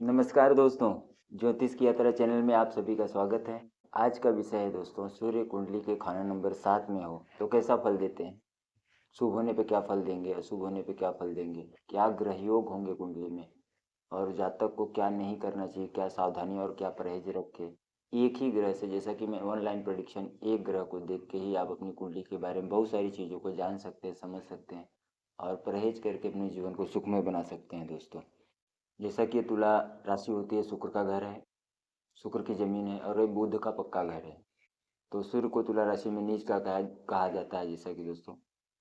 नमस्कार दोस्तों, ज्योतिष की यात्रा चैनल में आप सभी का स्वागत है। आज का विषय है दोस्तों, सूर्य कुंडली के खाना नंबर 7 में हो तो कैसा फल देते हैं। शुभ होने पे क्या फल देंगे, अशुभ होने पे क्या फल देंगे, क्या ग्रह योग होंगे कुंडली में और जातक को क्या नहीं करना चाहिए, क्या सावधानी और क्या परहेज रखे। एक ही ग्रह से, जैसा कि मैं ऑनलाइन प्रेडिक्शन, एक ग्रह को देख के ही आप अपनी कुंडली के बारे में बहुत सारी चीज़ों को जान सकते हैं, समझ सकते हैं और परहेज करके अपने जीवन को सुखमय बना सकते हैं दोस्तों। जैसा कि तुला राशि होती है, शुक्र का घर है, शुक्र की जमीन है और ये बुध का पक्का घर है। तो सूर्य को तुला राशि में नीच का कहा जाता है। जैसा कि दोस्तों,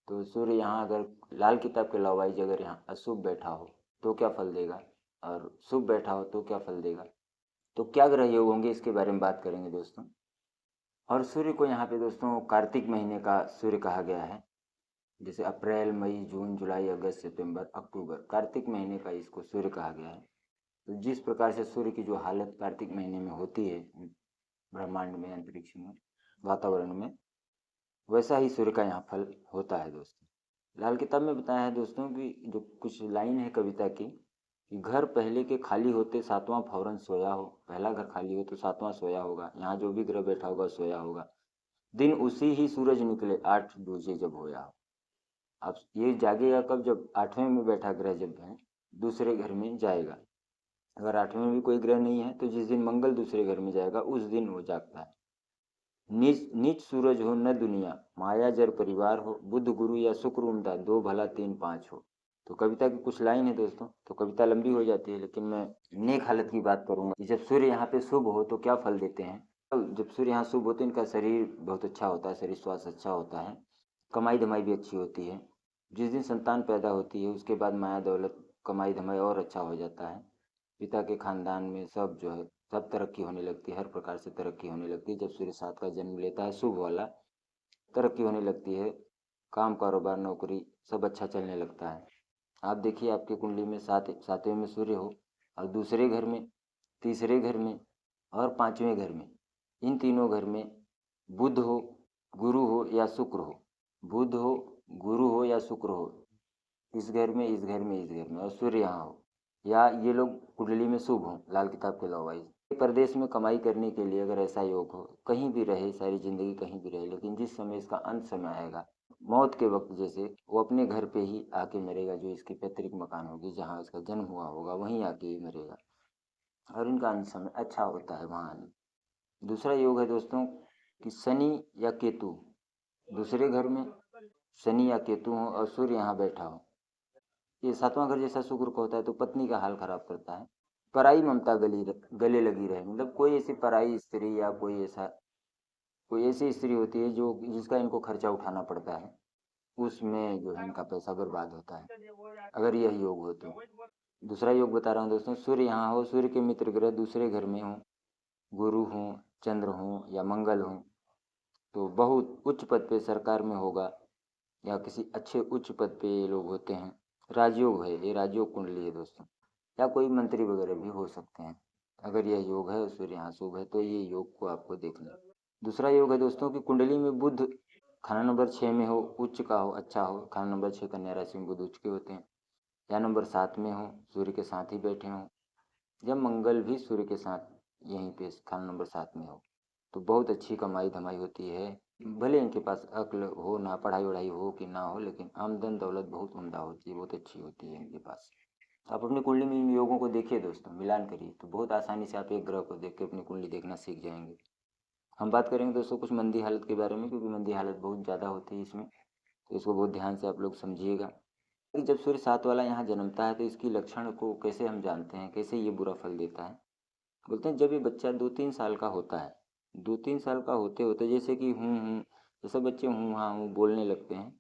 तो सूर्य यहाँ अगर लाल किताब के लवाइज अगर यहाँ अशुभ बैठा हो तो क्या फल देगा और शुभ बैठा हो तो क्या फल देगा, तो क्या ग्रह योग होंगे, इसके बारे में बात करेंगे दोस्तों। और सूर्य को यहाँ पे दोस्तों कार्तिक महीने का सूर्य कहा गया है। जैसे अप्रैल, मई, जून, जुलाई, अगस्त, सितंबर, अक्टूबर, कार्तिक महीने का इसको सूर्य कहा गया है। तो जिस प्रकार से सूर्य की जो हालत कार्तिक महीने में होती है ब्रह्मांड में, अंतरिक्ष में, वातावरण में, वैसा ही सूर्य का यहाँ फल होता है दोस्तों। लाल किताब में बताया है दोस्तों कि जो कुछ लाइन है कविता की, कि घर पहले के खाली होते सातवां फौरन सोया हो। पहला घर खाली हो तो सातवां सोया होगा, यहाँ जो भी ग्रह बैठा होगा सोया होगा। दिन उसी ही सूरज निकले 8 दूजे जब होया हो। अब ये जागेगा कब, जब 8वें में बैठा ग्रह जब है दूसरे घर में जाएगा। अगर 8वें में भी कोई ग्रह नहीं है तो जिस दिन मंगल दूसरे घर में जाएगा उस दिन वो जागता है। नीच नीच सूरज हो न दुनिया, माया जर परिवार हो, बुध गुरु या शुक्र उमदा, दो भला तीन पाँच हो। तो कविता की कुछ लाइन है दोस्तों, तो कविता लंबी हो जाती है, लेकिन मैं नेक हालत की बात करूंगा कि जब सूर्य यहाँ पे शुभ हो तो क्या फल देते हैं। तो जब सूर्य यहाँ शुभ होते हैं, इनका शरीर बहुत अच्छा होता है, शरीर स्वास्थ्य अच्छा होता है, कमाई धमाई भी अच्छी होती है। जिस दिन संतान पैदा होती है उसके बाद माया दौलत, कमाई धमाई और अच्छा हो जाता है। पिता के खानदान में सब जो है सब तरक्की होने लगती है, हर प्रकार से तरक्की होने लगती है। जब सूर्य 7 का जन्म लेता है शुभ वाला, तरक्की होने लगती है, काम कारोबार नौकरी सब अच्छा चलने लगता है। आप देखिए आपकी कुंडली में 7वें में सूर्य हो और दूसरे घर में, तीसरे घर में और 5वें घर में, इन तीनों घर में बुध हो, गुरु हो या शुक्र हो, बुध हो, गुरु हो या शुक्र हो, इस घर में, इस घर में, इस घर में, और सूर्य यहाँ हो, या ये लोग कुंडली में शुभ हों लाल किताब के लॉ वाइज। प्रदेश में कमाई करने के लिए अगर ऐसा योग हो, कहीं भी रहे, सारी जिंदगी कहीं भी रहे, लेकिन जिस समय इसका अंत समय आएगा मौत के वक्त, जैसे वो अपने घर पे ही आके मरेगा, जो इसकी पैतृक मकान होगी जहाँ इसका जन्म हुआ होगा वहीं आके ही मरेगा और इनका अंत समय अच्छा होता है वहाँ आने। दूसरा योग है दोस्तों कि शनि या केतु, दूसरे घर में शनि या केतु हो और सूर्य यहाँ बैठा हो। ये 7वां घर जैसा शुक्र का होता है तो पत्नी का हाल खराब करता है। पराई ममता गले लगी रहे, मतलब कोई ऐसी पराई स्त्री या कोई ऐसी स्त्री होती है जो जिसका इनको खर्चा उठाना पड़ता है, उसमें जो है इनका पैसा बर्बाद होता है अगर यह योग हो तो। दूसरा योग बता रहा हूँ दोस्तों, सूर्य यहाँ हो, सूर्य के मित्र ग्रह दूसरे घर में हो, गुरु हो, चंद्र हो या मंगल हो, तो बहुत उच्च पद पे सरकार में होगा या किसी अच्छे उच्च पद पे ये लोग होते हैं। राजयोग है, ये राजयोग कुंडली है दोस्तों, या कोई मंत्री वगैरह भी हो सकते हैं। अगर यह योग है, सूर्य यहाँ शुभ है, तो ये योग को आपको देखना। दूसरा योग है दोस्तों कि कुंडली में बुध खाना नंबर 6 में हो, उच्च का हो, अच्छा हो, खाना नंबर 6 कन्या राशि में बुध उच्च के होते हैं, या नंबर 7 में हो, सूर्य के साथ ही बैठे हों, जब मंगल भी सूर्य के साथ यहीं पे स्थान नंबर 7 में हो, तो बहुत अच्छी कमाई धमाई होती है। भले इनके पास अक्ल हो ना, पढ़ाई वढ़ाई हो कि ना हो, लेकिन आमदन दौलत बहुत उम्दा होती है, बहुत अच्छी होती है इनके पास। आप अपनी कुंडली में इन योगों को देखिए दोस्तों, मिलान करिए, तो बहुत आसानी से आप एक ग्रह को देख के अपनी कुंडली देखना सीख जाएंगे। हम बात करेंगे दोस्तों कुछ मंदी हालत के बारे में, क्योंकि मंदी हालत बहुत ज़्यादा होती है इसमें, तो इसको बहुत ध्यान से आप लोग समझिएगा कि जब सूर्य 7 वाला यहाँ जन्मता है तो इसकी लक्षण को कैसे हम जानते हैं, कैसे ये बुरा फल देता है। बोलते हैं जब ये बच्चा 2-3 साल का होता है, 2-3 साल का होते होते, जैसे कि जैसे बच्चे हूँ हाँ हूँ बोलने लगते हैं,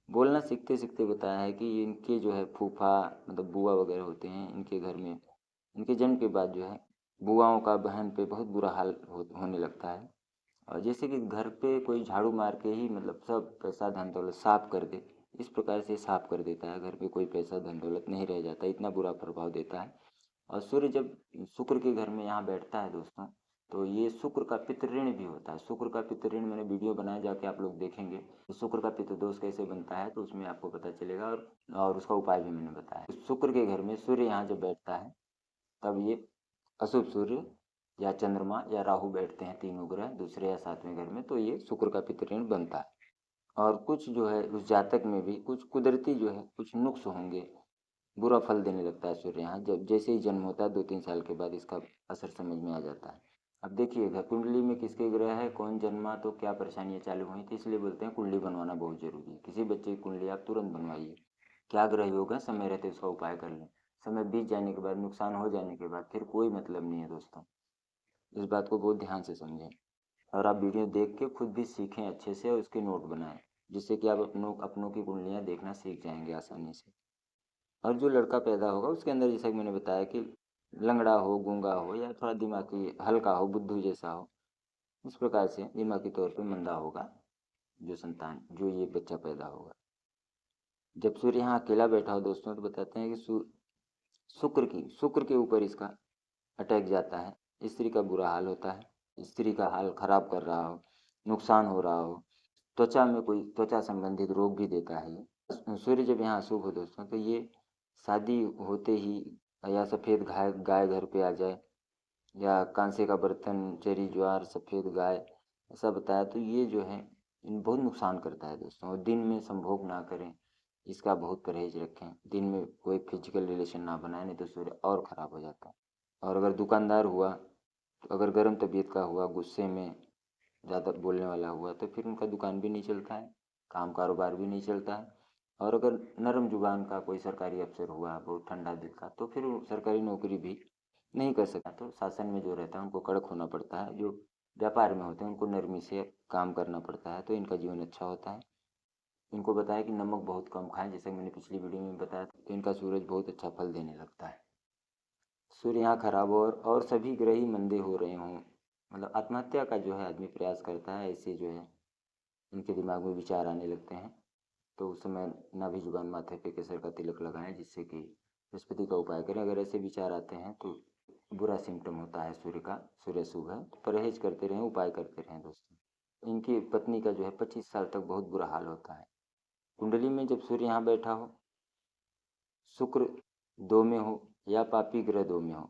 बोलना सीखते सीखते बताया है कि इनके जो है फूफा, मतलब बुआ वगैरह होते हैं इनके घर में, इनके जन्म के बाद जो है बुआओं का बहन पे बहुत बुरा हाल होने लगता है। और जैसे कि घर पे कोई झाड़ू मार के ही मतलब सब पैसा धन दौलत साफ कर दे, इस प्रकार से साफ कर देता है, घर पे कोई पैसा धन दौलत नहीं रह जाता, इतना बुरा प्रभाव देता है। और सूर्य जब शुक्र के घर में यहाँ बैठता है दोस्तों, तो ये शुक्र का पितृ ऋण भी होता है। शुक्र का पितृ ऋण मैंने वीडियो बनाया, जाके आप लोग देखेंगे तो शुक्र का पितृ दोष कैसे बनता है, तो उसमें आपको पता चलेगा, और उसका उपाय भी मैंने बताया। शुक्र के घर में सूर्य यहाँ जब बैठता है तब ये अशुभ सूर्य या चंद्रमा या राहु बैठते हैं, तीनों ग्रह दूसरे या सातवें घर में, तो ये शुक्र का पितृऋण बनता है। और कुछ जो है उस जातक में भी कुछ कुदरती जो है कुछ नुक्स होंगे, बुरा फल देने लगता है सूर्य यहाँ। जब जैसे ही जन्म होता है 2-3 साल के बाद इसका असर समझ में आ जाता है। अब देखिएगा कुंडली में किसके ग्रह है, कौन जन्मा, तो क्या परेशानियाँ चालू हुई थी, इसलिए बोलते हैं कुंडली बनवाना बहुत जरूरी है। किसी बच्चे की कुंडली आप तुरंत बनवाइए, क्या ग्रह योग है समय रहते उसका उपाय कर लें। समय बीत जाने के बाद, नुकसान हो जाने के बाद फिर कोई मतलब नहीं है दोस्तों। इस बात को बहुत ध्यान से समझें और आप वीडियो देख के खुद भी सीखें अच्छे से और उसके नोट बनाएं, जिससे कि आप अपनों की कुंडलियाँ देखना सीख जाएंगे आसानी से। और जो लड़का पैदा होगा उसके अंदर जैसा कि मैंने बताया कि लंगड़ा हो, गूंगा हो या थोड़ा दिमागी हल्का हो, बुद्धू जैसा हो, इस प्रकार से दिमागी तौर पे मंदा होगा जो संतान, जो ये बच्चा पैदा होगा। जब सूर्य यहाँ अकेला बैठा हो दोस्तों, तो बताते हैं कि शुक्र के ऊपर इसका अटैक जाता है, स्त्री का बुरा हाल होता है, स्त्री का हाल खराब कर रहा हो, नुकसान हो रहा हो, त्वचा में कोई त्वचा संबंधित रोग भी देता है ये। सूर्य जब यहाँ अशुभ हो दोस्तों, तो ये शादी होते ही या सफ़ेद गाय गाय घर पे आ जाए, या कांसे का बर्तन, चरी ज्वार, सफ़ेद गाय, ऐसा बताया, तो ये जो है बहुत नुकसान करता है दोस्तों। और दिन में संभोग ना करें, इसका बहुत परहेज रखें। दिन में कोई फिजिकल रिलेशन ना बनाए, नहीं तो सूर्य और ख़राब हो जाता है। और अगर दुकानदार हुआ, तो अगर गर्म तबीयत का हुआ, गुस्से में ज़्यादा बोलने वाला हुआ, तो फिर उनका दुकान भी नहीं चलता है, काम कारोबार भी नहीं चलता है। और अगर नरम जुबान का कोई सरकारी अफसर हुआ, बहुत ठंडा दिल का, तो फिर वो सरकारी नौकरी भी नहीं कर सकता। तो शासन में जो रहता है उनको कड़क होना पड़ता है, जो व्यापार में होते हैं उनको नरमी से काम करना पड़ता है, तो इनका जीवन अच्छा होता है। इनको बताया कि नमक बहुत कम खाएं, जैसे मैंने पिछली वीडियो में बताया था, तो इनका सूरज बहुत अच्छा फल देने लगता है। सूर्य यहाँ खराब हो और सभी ग्रह ही मंदे हो रहे हों, मतलब आत्महत्या का जो है आदमी प्रयास करता है, ऐसे जो है इनके दिमाग में विचार आने लगते हैं। तो उस समय नाभि जुबान माथे पे केसर का तिलक लगाएं, जिससे कि बृहस्पति का उपाय करें। अगर ऐसे विचार आते हैं तो बुरा सिम्टम होता है सूर्य का, सूर्य शुभ है, तो परहेज करते रहें, उपाय करते रहें दोस्तों। इनकी पत्नी का जो है 25 साल तक बहुत बुरा हाल होता है। कुंडली में जब सूर्य यहाँ बैठा हो, शुक्र 2 में हो या पापी ग्रह 2 में हो,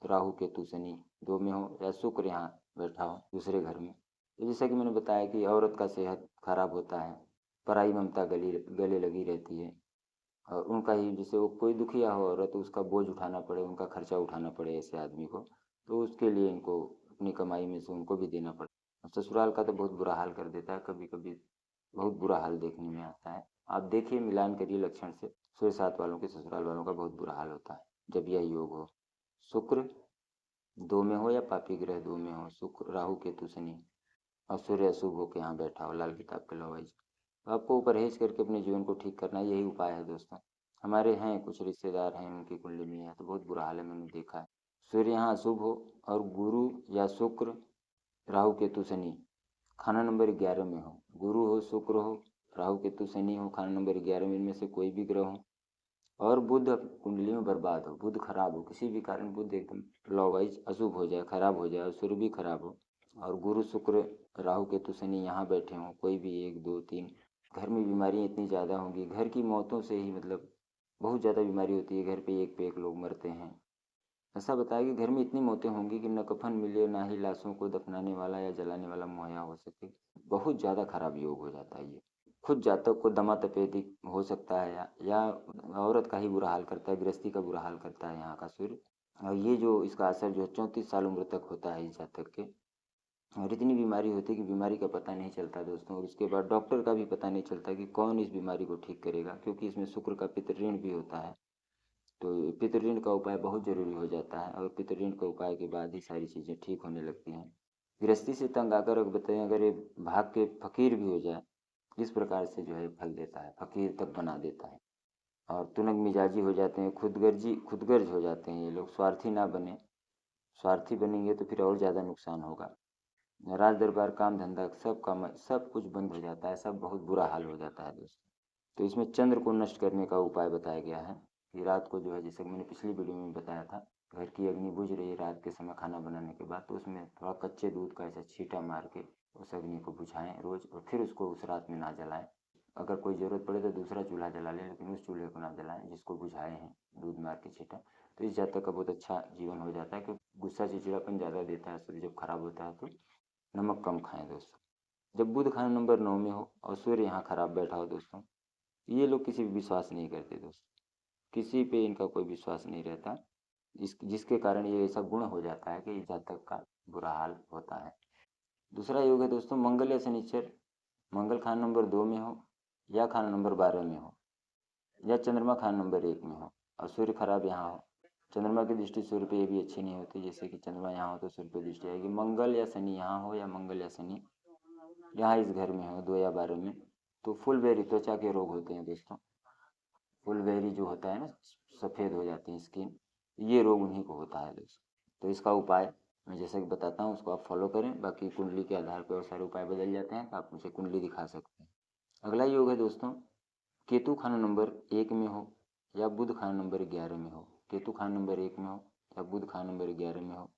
राहु केतु शनि 2 में हो या शुक्र यहाँ बैठा हो दूसरे घर में, तो जैसा कि मैंने बताया कि औरत का सेहत खराब होता है, पराई ममता गले लगी रहती है। और उनका ही, जैसे वो कोई दुखिया हो औरत, तो उसका बोझ उठाना पड़े, उनका खर्चा उठाना पड़े ऐसे आदमी को, तो उसके लिए इनको अपनी कमाई में से उनको भी देना पड़े। ससुराल का तो बहुत बुरा हाल कर देता है, कभी कभी बहुत बुरा हाल देखने में आता है। आप देखिए, मिलान करिए लक्षण से, सूर्य साथ वालों के ससुराल वालों का बहुत बुरा हाल होता है जब यह योग हो। शुक्र 2 में हो या पापी ग्रह 2 में हो, शुक्र राहु केतु शनि, और सूर्य अशुभ होकर यहाँ बैठा हो लाल किताब के लवाइज, तो आपको परहेज करके अपने जीवन को ठीक करना, यही उपाय है दोस्तों। हमारे हैं कुछ रिश्तेदार हैं, उनकी कुंडली में है तो बहुत बुरा हाल है, मैंने देखा है। सूर्य यहाँ अशुभ हो और गुरु या शुक्र राहु केतु शनि खाना नंबर 11 में हो, गुरु हो, शुक्र हो, राहु केतु शनि हो खाना नंबर 11 में, इनमें से कोई भी ग्रह हो, और बुध कुंडली में बर्बाद हो, बुध खराब हो, किसी भी कारण बुध एकदम लॉ वाइज अशुभ हो जाए, खराब हो जाए, और सूर्य भी खराब हो, और गुरु शुक्र राहु केतु शनि यहाँ बैठे हों, कोई भी 1 2 3, घर में बीमारियाँ इतनी ज़्यादा होंगी, घर की मौतों से ही मतलब बहुत ज़्यादा बीमारी होती है, घर पे एक लोग मरते हैं। ऐसा बताया कि घर में इतनी मौतें होंगी कि न कफन मिले, ना ही लाशों को दफनाने वाला या जलाने वाला मुहैया हो सके। बहुत ज़्यादा खराब योग हो जाता है ये। खुद जातक को दमा तपेदिक हो सकता है, या औरत का ही बुरा हाल करता है, गृहस्थी का बुरा हाल करता है यहाँ का सूर्य। और ये जो इसका असर जो 34 साल उम्र तक होता है इस जातक के, और इतनी बीमारी होती है कि बीमारी का पता नहीं चलता दोस्तों, और उसके बाद डॉक्टर का भी पता नहीं चलता कि कौन इस बीमारी को ठीक करेगा, क्योंकि इसमें शुक्र का पितृऋण भी होता है। तो पितृऋण का उपाय बहुत ज़रूरी हो जाता है, और पितृऋण के उपाय के बाद ही सारी चीज़ें ठीक होने लगती हैं। गृहस्थी से तंग आकर बताएं, अगर ये भाग के फकीर भी हो जाए, इस प्रकार से जो है फल देता है, फकीर तक बना देता है। और तुनक मिजाजी हो जाते हैं, खुदगर्ज हो जाते हैं ये लोग, स्वार्थी ना बने, स्वार्थी बनेंगे तो फिर और ज़्यादा नुकसान होगा। राज दरबार काम धंधा सब कुछ बंद हो जाता है, सब बहुत बुरा हाल हो जाता है दोस्तों। तो इसमें चंद्र को नष्ट करने का उपाय बताया गया है कि रात को जो है, जैसे मैंने पिछली वीडियो में बताया था, घर की अग्नि बुझ रही है रात के समय खाना बनाने के बाद, तो उसमें थोड़ा कच्चे दूध का ऐसा छींटा मार के उस अग्नि को बुझाएं रोज, और फिर उसको उस रात में ना जलाएं। अगर कोई ज़रूरत पड़े तो दूसरा चूल्हा जला लें, लेकिन उस चूल्हे को ना जलाएं जिसको बुझाए हैं दूध मार के छींटा। तो इस जातक का बहुत अच्छा जीवन हो जाता है, क्योंकि गुस्सा चिड़चिड़ापन ज़्यादा देता है सूर्य जब खराब होता है तो। नमक कम खाएं दोस्तों। जब बुध खाना नंबर 9 में हो और सूर्य यहाँ खराब बैठा हो दोस्तों, ये लोग किसी पे विश्वास नहीं करते दोस्तों, किसी पे इनका कोई विश्वास नहीं रहता, जिसके कारण ये ऐसा गुण हो जाता है कि इस जातक का बुरा हाल होता है। दूसरा योग है दोस्तों मंगल या शनिचर। मंगल खाना नंबर 2 में हो या खाना नंबर 12 में हो या चंद्रमा खाना नंबर 1 में हो और सूर्य खराब यहाँ हो। चंद्रमा की दृष्टि सूर्य पे भी अच्छी नहीं होती, जैसे कि चंद्रमा यहाँ हो तो सूर्य पे दृष्टि आएगी। मंगल या शनि यहाँ हो या मंगल या शनि यहाँ इस घर में हो 2 या 12 में, तो फुल बेरी त्वचा के रोग होते हैं दोस्तों। फुल बेरी जो होता है ना, सफ़ेद हो जाती है स्किन, ये रोग उन्हीं को होता है दोस्तों। तो इसका उपाय मैं जैसे कि बताता हूँ उसको आप फॉलो करें। बाकी कुंडली के आधार पर और सारे उपाय बदल जाते हैं, तो आप मुझे कुंडली दिखा सकते हैं। अगला योग है दोस्तों केतु खाना नंबर 1 में हो या बुध खाना नंबर 11 में हो। केतु खाना नंबर 1 में हो या बुध खाना नंबर 11 में हो।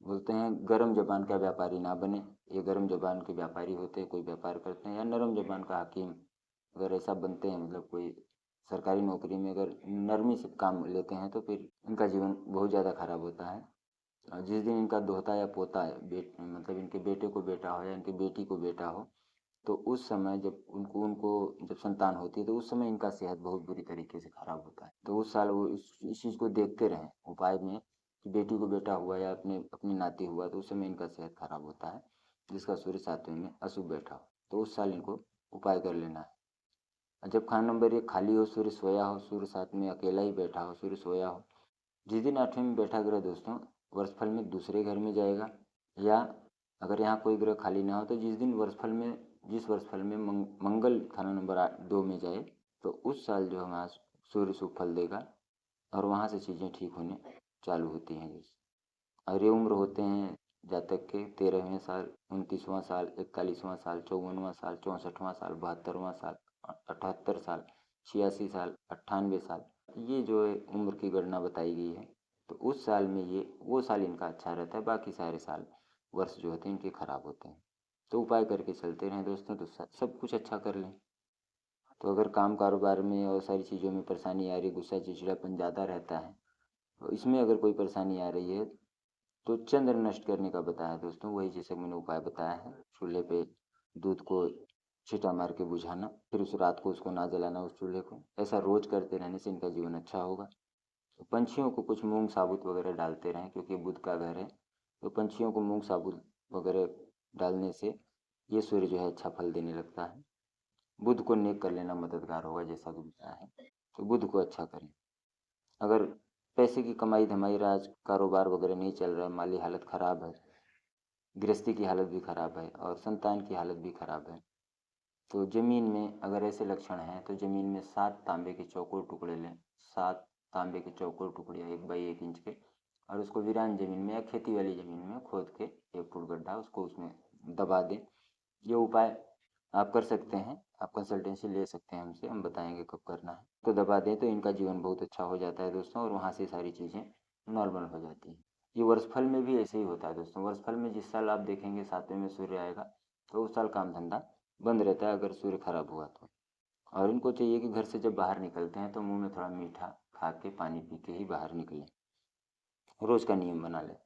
बोलते हैं गर्म जबान का व्यापारी ना बने। ये गर्म जबान के व्यापारी होते हैं, कोई व्यापार करते हैं, या नरम जबान का हाकिम अगर ऐसा बनते हैं, मतलब कोई सरकारी नौकरी में अगर नरमी से काम लेते हैं तो फिर इनका जीवन बहुत ज़्यादा खराब होता है। और जिस दिन इनका दोहता या पोता है, मतलब इनके बेटे को बेटा हो या इनकी बेटी को बेटा हो, तो उस समय जब उनको उनको जब संतान होती है तो उस समय इनका सेहत बहुत बुरी तरीके से खराब होता है। तो उस साल वो इस चीज़ को देखते रहें उपाय में कि बेटी को बेटा हुआ या अपनी नाती हुआ तो उस समय इनका सेहत खराब होता है, जिसका सूर्य 7वें में अशुभ बैठा हो, तो उस साल इनको उपाय कर लेना है। और जब खाना नंबर 1 खाली हो, सूर्य सोया हो, सूर्य 7 में अकेला ही बैठा हो, सूर्य सोया हो, जिस दिन 8वें में बैठा ग्रह दोस्तों वर्षफल में दूसरे घर में जाएगा, या अगर यहाँ कोई ग्रह खाली ना हो तो जिस वर्षफल में मंगल खाना नंबर 2 में जाए तो उस साल जो हमारा सूर्य शुभ फल देगा और वहाँ से चीज़ें ठीक होने चालू होती हैं। जैसे और ये उम्र होते हैं जातक के 13वें साल, 29वां साल, 41वां साल, 54वां साल, 64वां साल, 72वां साल, 78 साल, 86 साल, 98 साल। ये जो है उम्र की गणना बताई गई है, तो उस साल में ये वो साल इनका अच्छा रहता है, बाकी सारे साल वर्ष जो होते हैं इनके खराब होते हैं। तो उपाय करके चलते रहें दोस्तों तो सब कुछ अच्छा कर लें। तो अगर काम कारोबार में और सारी चीज़ों में परेशानी आ रही है, गुस्सा चिड़चिड़ापन ज़्यादा रहता है, तो इसमें अगर कोई परेशानी आ रही है तो चंद्र नष्ट करने का बताया दोस्तों, वही जैसे मैंने उपाय बताया है। चूल्हे पे दूध को छींटा मार के बुझाना, फिर उस रात को उसको ना जलाना उस चूल्हे को। ऐसा रोज करते रहने से इनका जीवन अच्छा होगा। तो पंछियों को कुछ मूंग साबुत वगैरह डालते रहें, क्योंकि बुध का घर है, तो पंछियों को मूंग साबुत वगैरह डालने से ये सूर्य जो है अच्छा फल देने लगता है। बुध को नेक कर लेना मददगार होगा, जैसा कि बताया है, तो बुध को अच्छा करें। अगर पैसे की कमाई धमाई राज कारोबार वगैरह नहीं चल रहा है, माली हालत खराब है, गृहस्थी की हालत भी खराब है और संतान की हालत भी खराब है, तो ज़मीन में अगर ऐसे लक्षण हैं तो ज़मीन में 7 तांबे के चौकोर टुकड़े लें। 7 तांबे के चौकोर टुकड़े 1 बाई 1 इंच के, और उसको वीरान ज़मीन में या खेती वाली ज़मीन में खोद के 1 फुट गड्ढा उसको उसमें दबा दें। ये उपाय आप कर सकते हैं, आप कंसल्टेंसी ले सकते हैं हमसे, हम बताएंगे कब करना है। तो दबा दें तो इनका जीवन बहुत अच्छा हो जाता है दोस्तों, और वहाँ से सारी चीज़ें नॉर्मल हो जाती हैं। ये वर्षफल में भी ऐसे ही होता है दोस्तों। वर्षफल में जिस साल आप देखेंगे 7वें में सूर्य आएगा तो उस साल काम धंधा बंद रहता है, अगर सूर्य खराब हुआ तो। और इनको चाहिए कि घर से जब बाहर निकलते हैं तो मुंह में थोड़ा मीठा खा के पानी पी के ही बाहर निकलें, रोज़ का नियम बना लें,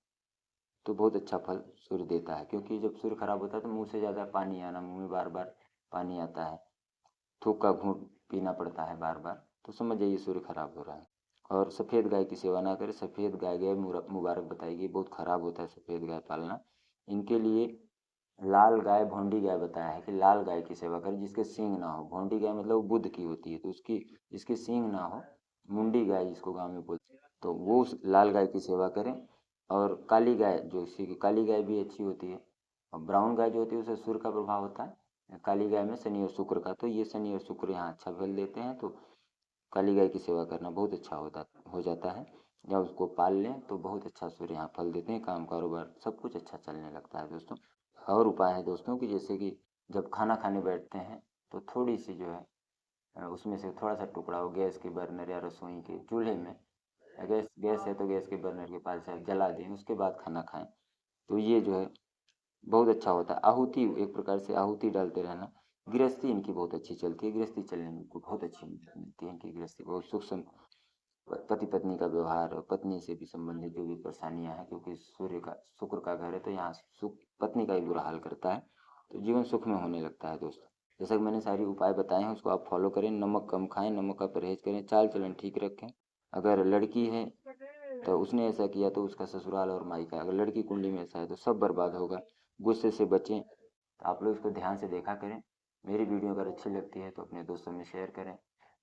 तो बहुत अच्छा फल सूर्य देता है। क्योंकि जब सूर्य खराब होता है तो मुंह से ज़्यादा पानी आना, मुंह में बार बार पानी आता है, थूक का घूंट पीना पड़ता है बार बार, तो समझ जाइए सूर्य खराब हो रहा है। और सफ़ेद गाय की सेवा ना करें। सफ़ेद गाय मुबारक बताएगी, बहुत खराब होता है सफ़ेद गाय पालना। इनके लिए लाल गाय भोंडी गाय बताया है कि लाल गाय की सेवा करें जिसके सींग ना हो। भोंडी गाय मतलब बुध की होती है, तो उसकी जिसके सींग ना हो, मुंडी गाय जिसको गाँव में बोलते हैं, तो वो उस लाल गाय की सेवा करें। और काली गाय जो इसी की काली गाय भी अच्छी होती है, और ब्राउन गाय जो होती है उससे सूर्य का प्रभाव होता है। काली गाय में शनि और शुक्र का, तो ये शनि और शुक्र यहाँ अच्छा फल देते हैं, तो काली गाय की सेवा करना बहुत अच्छा हो जाता है। या उसको पाल लें तो बहुत अच्छा सूर्य यहाँ फल देते हैं, काम कारोबार सब कुछ अच्छा चलने लगता है दोस्तों। और उपाय है दोस्तों कि जैसे कि जब खाना खाने बैठते हैं तो थोड़ी सी जो है उसमें से थोड़ा सा टुकड़ा हो गैस के बर्नर या रसोई के चूल्हे में, गैस गैस है तो गैस के बर्नर के पास से जला दें, उसके बाद खाना खाएं, तो ये जो है बहुत अच्छा होता है। आहुति, एक प्रकार से आहुति डालते रहना। गृहस्थी इनकी बहुत अच्छी चलती है, गृहस्थी चलने में इनको बहुत अच्छी मदद मिलती है, इनकी गृहस्थी बहुत सुख पति पत्नी का व्यवहार और पत्नी से भी संबंधित जो भी परेशानियां हैं, क्योंकि शुक्र का घर है तो यहाँ सुख पत्नी का ही बुरा हाल करता है, तो जीवन सुख में होने लगता है दोस्तों। जैसा कि मैंने सारी उपाय बताए हैं उसको आप फॉलो करें, नमक कम खाएं, नमक का परहेज करें, चाल चलन ठीक रखें। अगर लड़की है तो उसने ऐसा किया तो उसका ससुराल और मायका, अगर लड़की कुंडली में ऐसा है तो सब बर्बाद होगा। गुस्से से बचें। तो आप लोग इसको ध्यान से देखा करें। मेरी वीडियो अगर अच्छी लगती है तो अपने दोस्तों में शेयर करें,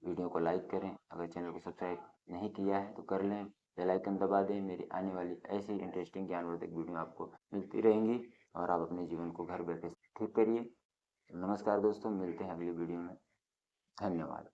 वीडियो को लाइक करें, अगर चैनल को सब्सक्राइब नहीं किया है तो कर लें, बेल आइकन दबा दें। मेरी आने वाली ऐसी इंटरेस्टिंग ज्ञानवर्धक वीडियो आपको मिलती रहेंगी और आप अपने जीवन को घर बैठे ठीक करिए। नमस्कार दोस्तों, मिलते हैं अगली वीडियो में। धन्यवाद।